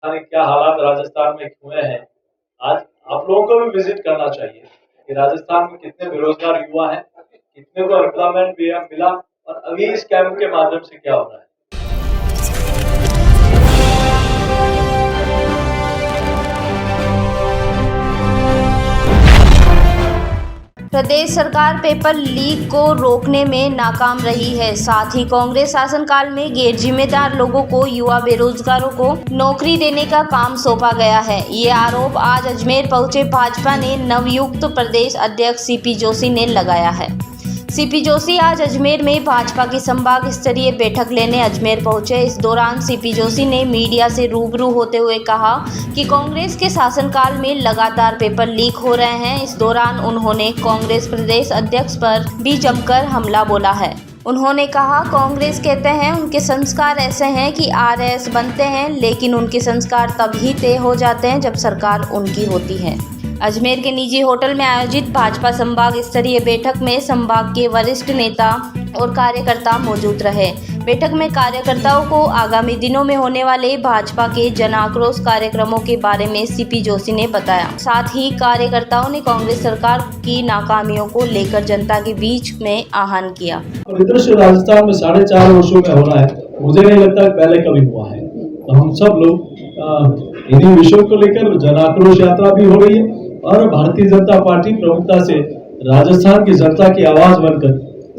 पता नहीं क्या हालात राजस्थान में हुए हैं। आज आप लोगों को भी विजिट करना चाहिए कि राजस्थान में कितने बेरोजगार युवा हैं, कितने को एम्प्लॉयमेंट भी मिला और अभी इस कैंप के माध्यम से क्या हो रहा है। प्रदेश सरकार पेपर लीक को रोकने में नाकाम रही है। साथ ही कांग्रेस शासनकाल में गैर जिम्मेदार लोगों को, युवा बेरोजगारों को नौकरी देने का काम सौंपा गया है। ये आरोप आज अजमेर पहुंचे भाजपा ने नवयुक्त प्रदेश अध्यक्ष सीपी जोशी ने लगाया है। सीपी जोशी आज अजमेर में भाजपा की संभाग स्तरीय बैठक लेने अजमेर पहुंचे। इस दौरान सीपी जोशी ने मीडिया से रूबरू होते हुए कहा कि कांग्रेस के शासनकाल में लगातार पेपर लीक हो रहे हैं। इस दौरान उन्होंने कांग्रेस प्रदेश अध्यक्ष पर भी जमकर हमला बोला है। उन्होंने कहा, कांग्रेस कहते हैं उनके संस्कार ऐसे हैं कि आरएस बनते हैं, लेकिन उनके संस्कार तभी तय हो जाते हैं जब सरकार उनकी होती है। अजमेर के निजी होटल में आयोजित भाजपा संभाग स्तरीय बैठक में संभाग के वरिष्ठ नेता और कार्यकर्ता मौजूद रहे। बैठक में कार्यकर्ताओं को आगामी दिनों में होने वाले भाजपा के जन आक्रोश कार्यक्रमों के बारे में सीपी जोशी ने बताया। साथ ही कार्यकर्ताओं ने कांग्रेस सरकार की नाकामियों को लेकर जनता के बीच में आह्वान किया। राजस्थान में 4.5 वर्षों में हो रहा है, मुझे नहीं लगता पहले कभी हुआ है। तो हम सब लोग इन्हीं विषयों को लेकर जन आक्रोश यात्रा भी हो रही है और भारतीय जनता पार्टी प्रमुखता से राजस्थान की जनता की आवाज बनकर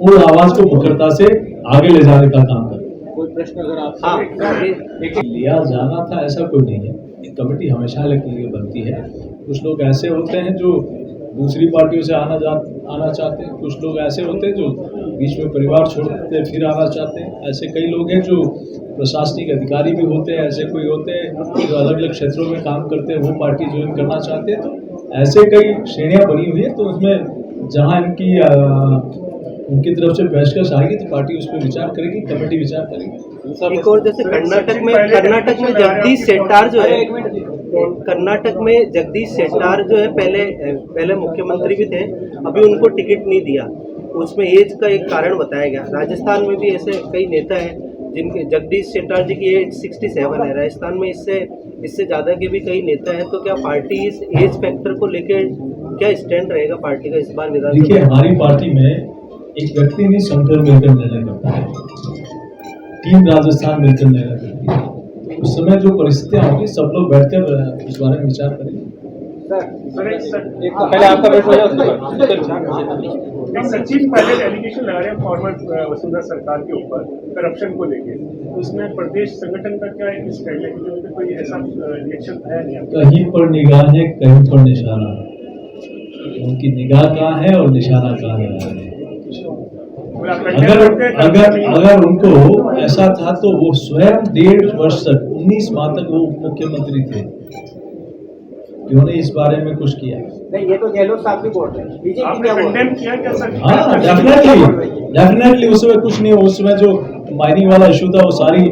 उन आवाज को मुखरता से आगे ले जाने का काम कर। कोई प्रश्न अगर आप लिया जाना था ऐसा कोई नहीं है। कमेटी हमेशा लिए बनती है। कुछ लोग ऐसे होते हैं जो दूसरी पार्टियों से आना चाहते हैं, कुछ लोग ऐसे होते हैं जो बीच में परिवार छोड़ते फिर आना चाहते हैं। ऐसे कई लोग हैं जो प्रशासनिक अधिकारी भी होते हैं, ऐसे कोई होते हैं जो अलग अलग क्षेत्रों में काम करते हैं, वो पार्टी ज्वाइन करना चाहते हैं। तो ऐसे कई श्रेणियां बनी हुई है। तो उसमें जहां उनकी तरफ से पेशकश आएगी तो पार्टी उस पर विचार करेगी, कमेटी विचार करेगी। एक और जैसे कर्नाटक में जगदीश शेट्टार जो है, कर्नाटक में जगदीश शेट्टार जो है पहले मुख्यमंत्री भी थे, अभी उनको टिकट नहीं दिया। उसमें एज का एक कारण बताया गया। राजस्थान में भी ऐसे कई नेता हैं जिनके, जगदीश शेट्टार जी की एज 67 है। राजस्थान में इससे ज़्यादा के भी कई नेता हैं। तो क्या पार्टी इस एज फैक्टर को लेकर क्या स्टैंड रहेगा पार्टी का इस बार विधानसभा? देखिए, हमारी पार्टी में एक व्यक्ति नहीं, संगठन मिलकर निर्णय करता है, टीम राजस्थान मिलकर निर्णय करती है। उस समय जो परिस्थितियां होंगी सब लोग बैठकर इस बारे में विचार करेंगे। पहले आपका सचिन पायलट एलिगेशन लगा रहे हैं फॉर्मर वसुंधरा सरकार के ऊपर करप्शन को लेके, उसमें प्रदेश संगठन का क्या एक स्टैंड है? क्योंकि कोई ऐसा रिएक्शन आया नहीं। कहीं पर निगाह है, कहीं पर निशाना। उनकी निगाह कहाँ है और निशाना कहाँ है? अगर उनको ऐसा था तो वो स्वयं 1.5 वर्ष तक 19 माह तक वो उप मुख्यमंत्री थे, उन्होंने इस बारे में कुछ किया नहीं। ये तो गहलोत साहब भी बोल रहे हैं, बीजेपी क्या बोल रही है? हाँ, डेफिनेटली उसमें कुछ नहीं। उसमें जो माइनिंग वाला इशू था वो सारी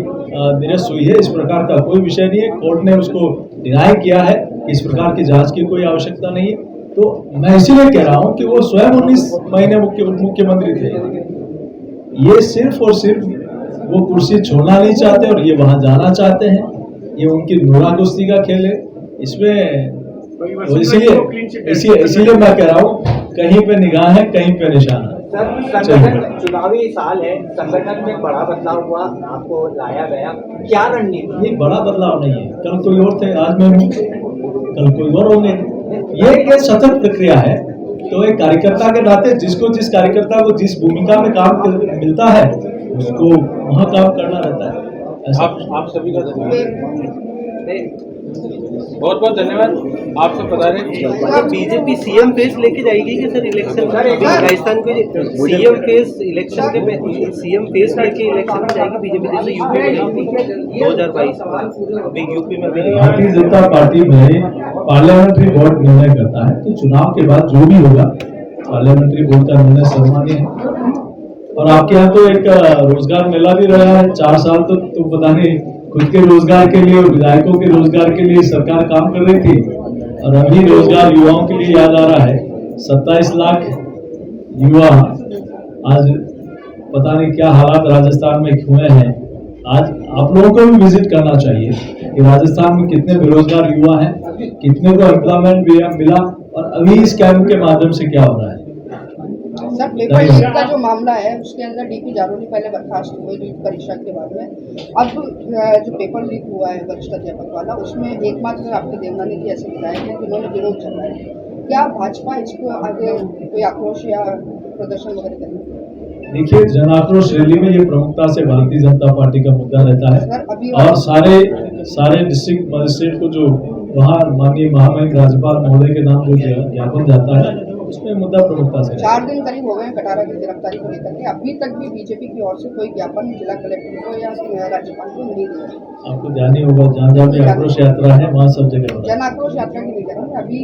निरस्त हुई है। इस प्रकार का कोई विषय नहीं है। कोर्ट ने उसको डिनाई किया है कि इस प्रकार की जांच की कोई आवश्यकता नहीं है। तो मैं इसीलिए कह रहा हूँ कि वो स्वयं 19 महीने मुख्यमंत्री थे। ये सिर्फ और सिर्फ वो कुर्सी छोड़ना नहीं चाहते और ये वहां जाना चाहते हैं। ये उनकी नोरा कुश्ती का खेल है। इसमें इसीलिए मैं कह रहा हूँ, कहीं पे निगाह है, कहीं पे निशाना। सर, संगठन चुनावी साल है, संगठन में बड़ा बदलाव हुआ, आपको लाया गया, क्या रणनीति? ये बड़ा बदलाव नहीं है। कल कोई और थे, आज मैं हूँ, कल कोई और होंगे। ये एक सतत प्रक्रिया है। तो एक कार्यकर्ता के नाते जिस कार्यकर्ता को जिस भूमिका में काम मिलता है उसको वहाँ काम करना रहता है। आप सभी का धन्यवाद, बहुत बहुत धन्यवाद। आप सब बता रहे हैं बीजेपी सीएम फेस लेके जाएगी कि सर इलेक्शन? राजस्थान के सीएम फेस इलेक्शन के सीएम फेस लेके इलेक्शन में जाएगी बीजेपी, जैसे यूपी में गई थी 2022 में। अभी यूपी में भी भारतीय जनता पार्टी में पार्लियामेंट्री बोर्ड निर्णय करता है। तो चुनाव के बाद जो भी होगा पार्लियामेंट्री बोर्ड का निर्णय सर्वमान्य है। और आपके यहाँ तो एक रोजगार मेला भी रहा है 4 साल। तो पता नहीं खुद के रोजगार के लिए और विधायकों के रोजगार के लिए सरकार काम कर रही थी, और अभी रोजगार युवाओं के लिए याद आ रहा है। 27 लाख युवा आज पता नहीं क्या हालात राजस्थान में हुए हैं, आज आप लोगों को भी विजिट करना चाहिए कि राजस्थान में कितने बेरोजगार युवा हैं, कितने को एम्प्लॉयमेंट मिला और अभी इस कैंप के माध्यम से क्या हो रहा है। सर, पेपर लीक का जो मामला है उसके अंदर डीपी जारोनी पहले बर्खास्त हुए नीट परीक्षा के बाद में। अब जो पेपर लीक हुआ है वरिष्ठ अध्यापक वाला, उसमें एकमात्र आपके देवनानी जी ऐसे विधायक हैं जिन्होंने विरोध जताया है। क्या भाजपा इसको आगे कोई आक्रोश या प्रदर्शन वगैरह करेगी? देखिए, जन आक्रोश रैली में ये प्रमुखता से भारतीय जनता पार्टी का मुद्दा रहता है सर, अभी और सारे डिस्ट्रिक्ट मजिस्ट्रेट को जो वहाँ माननीय महामहिम राज्यपाल महोदय के नाम जो ज्ञापन जाता है उसमें मुद्दा प्रमुखता से 4 दिन करीब हो गए कटारा की गिरफ्तारी को लेकर के, अभी तक भी बीजेपी की ओर से कोई ज्ञापन जिला कलेक्टर को या राज्यपाल को नहीं दिया। आपको ध्यान ही होगा, जहाँ भी आक्रोश यात्रा है वहाँ सब जगह हो रहा है। जन आक्रोश यात्रा की नहीं करेंगे, अभी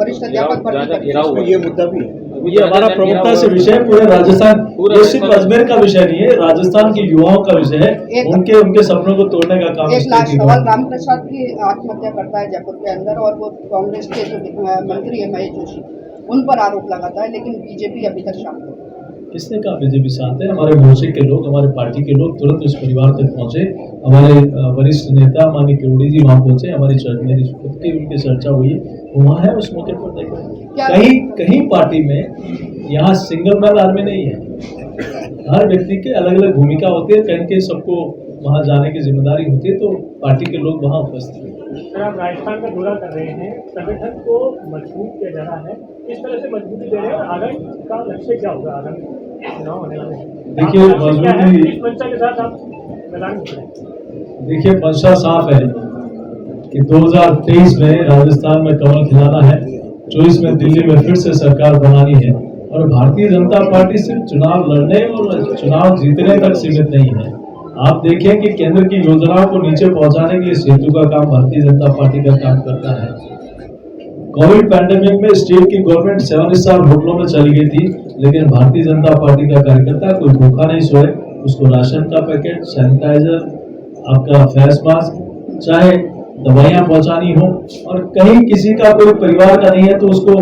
वरिष्ठ अध्यापक भर्ती ये मुद्दा भी है। ये हमारा प्रमुखता से विषय है, पूरे राजस्थान, ये सिर्फ अजमेर का विषय नहीं है, राजस्थान के युवाओं का विषय है। उनके सपनों को तोड़ने का काम एक लास्ट सवाल, राम प्रसाद की आत्महत्या करता है जयपुर के अंदर और वो कांग्रेस के जो मंत्री है महेश जोशी, उन पर आरोप लगाता है, लेकिन बीजेपी अभी तक शांत है। किसने कहा बीजेपी शांत है? हमारे मोर्चे के लोग, हमारे पार्टी के लोग तुरंत उस परिवार तक पहुंचे। हमारे वरिष्ठ नेता माननीय किरोड़ी जी वहाँ पहुंचे, हमारी मेरी खुद की उनकी चर्चा हुई, वहाँ है उस मौके पर देखा। कहीं पार्टी में यहाँ सिंगल मैन आर्मी नहीं है, हर व्यक्ति के अलग अलग भूमिका होती है, कहीं के सबको वहाँ जाने की जिम्मेदारी होती है, तो पार्टी के लोग वहाँ उपस्थित हैं। सर, आप राजस्थान का दौरा कर रहे हैं, संगठन को मजबूत किया जा रहा है, किस तरह से मजबूती दे रहे हैं, आगामी का लक्ष्य क्या होगा आगामी चुनाव होने वाले? देखिए, मजबूती, किस मंशा के साथ आप मैदान में खड़े? देखिए, मंशा साफ है कि 2023 में राजस्थान में कमल खिलाना है, 24 में दिल्ली में फिर से सरकार बनानी है और भारतीय जनता पार्टी सिर्फ चुनाव लड़ने और चुनाव जीतने तक सीमित नहीं है। आप देखें कि केंद्र की योजनाओं को नीचे पहुंचाने के लिए सेतु का काम भारतीय जनता पार्टी का काम करता है। कोविड पैंडेमिक में स्टेट की गवर्नमेंट 7 स्टार होटलों में चली गई थी, लेकिन भारतीय जनता पार्टी का कार्यकर्ता कोई भूखा नहीं सोए, उसको राशन का पैकेट, सैनिटाइजर, आपका फेस मास्क, चाहे दवाइयाँ पहुंचानी हो, और कहीं किसी का कोई परिवार का नहीं है तो उसको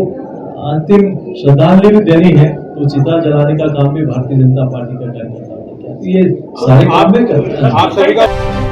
अंतिम श्रद्धांजलि भी देनी है, तो चिता जलाने का काम भी भारतीय जनता पार्टी का कार्यकर्ता करता है। ये सारे काम में करते हैं।